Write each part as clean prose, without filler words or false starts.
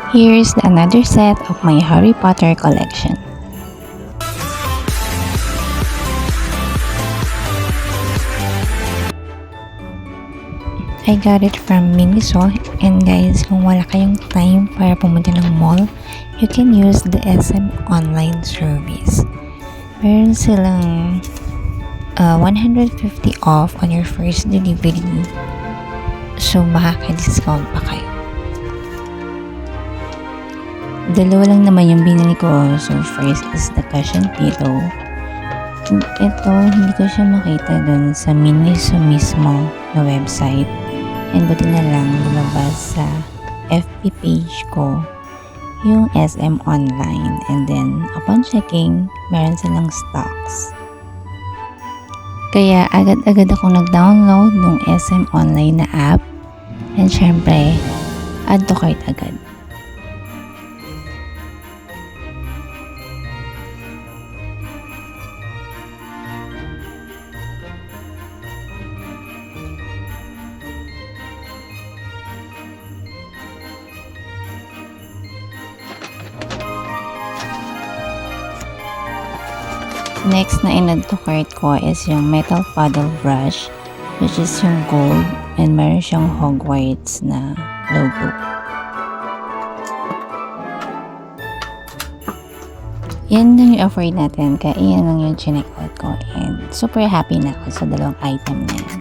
Here's another set of my Harry Potter collection. I got it from Miniso, and guys, kung wala kayong time para pumunta ng mall, you can use the SM online service. Meron silang 150 off on your first delivery. So, makaka-discount pa kayo. Dalawa lang naman yung binili ko. So, first is the cushion pillow. Ito, hindi ko siya makita dun sa Miniso mismo na website. And buti na lang lumabas sa FB page ko yung SM online. And then, upon checking, meron silang stocks. Kaya agad-agad akong nag-download ng SM online na app. And syempre, add to cart agad. Next na in-add to cart ko is yung metal paddle brush, which is yung gold, and meron siyang Hogwarts na logo. Yan lang yung offer natin, kaya yan lang yung chinek out ko, and super happy na ako sa dalawang item na yan.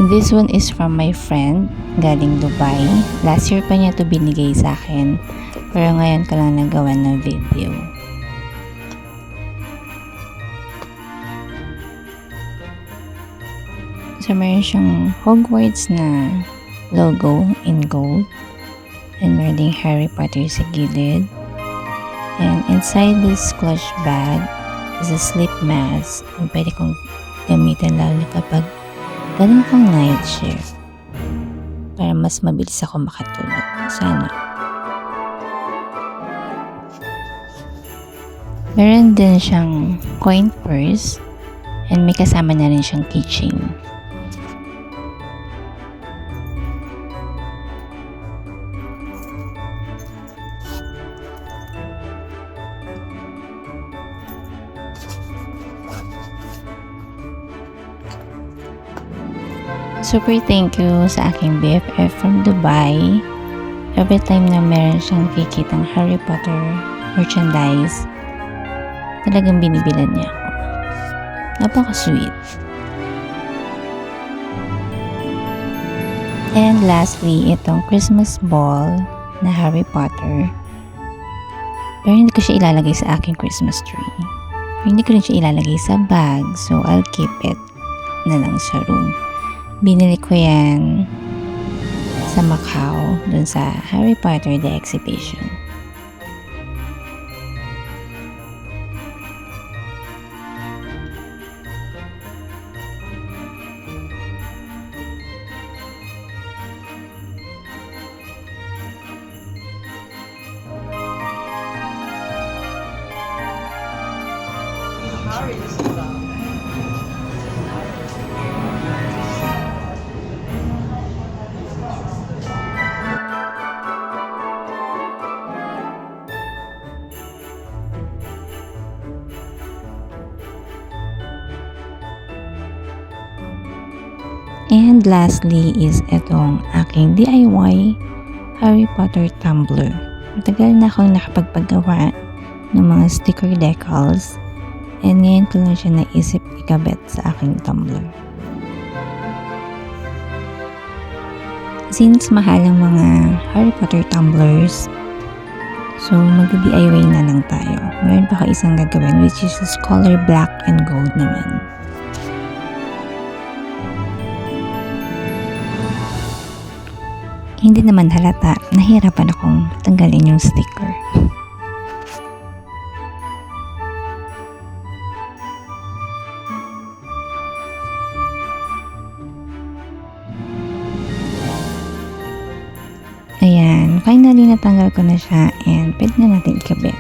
This one is from my friend, galing Dubai. Last year pa niya to binigay sa akin, pero ngayon ko lang nagawa ng video. So, meron siyang Hogwarts na logo in gold, and meron ding Harry Potter sa gilid. And inside this clutch bag is a sleep mask, and pwede kong gamitin lalo kapag ganun kong night shift para mas mabilis ako makatulog. Sana. Meron din siyang coin purse, and may kasama na rin siyang keychain. Super thank you sa aking BFF from Dubai. Every time na meron siyang kikitang Harry Potter merchandise, talagang binibilan niya ako. Napaka-sweet. And lastly, itong Christmas ball na Harry Potter. Pero hindi ko siya ilalagay sa aking Christmas tree. Hindi ko rin siya ilalagay sa bag, so I'll keep it na lang sa room. Binili ko yan sa Macau, dun sa Harry Potter The Exhibition. And lastly is itong aking DIY Harry Potter tumbler. Matagal na akong nakapagpagawa ng mga sticker decals, and ngayon ko lang siya naisip ikabit sa aking tumbler. Since mahal ang mga Harry Potter tumblers, So, mag-DIY na lang tayo. Meron pa ako isang gagawin which is color black and gold naman. Hindi naman halata, nahirapan akong tanggalin yung sticker. Ayan, finally natanggal ko na siya and pwede na natin ikabit.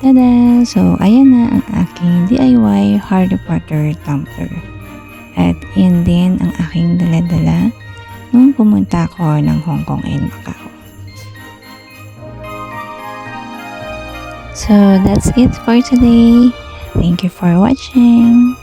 Tada! So, ayan na ang aking DIY Harry Potter tumbler. At yan din ang aking dala-dala nung pumunta ako ng Hong Kong and Macau. So, that's it for today. Thank you for watching.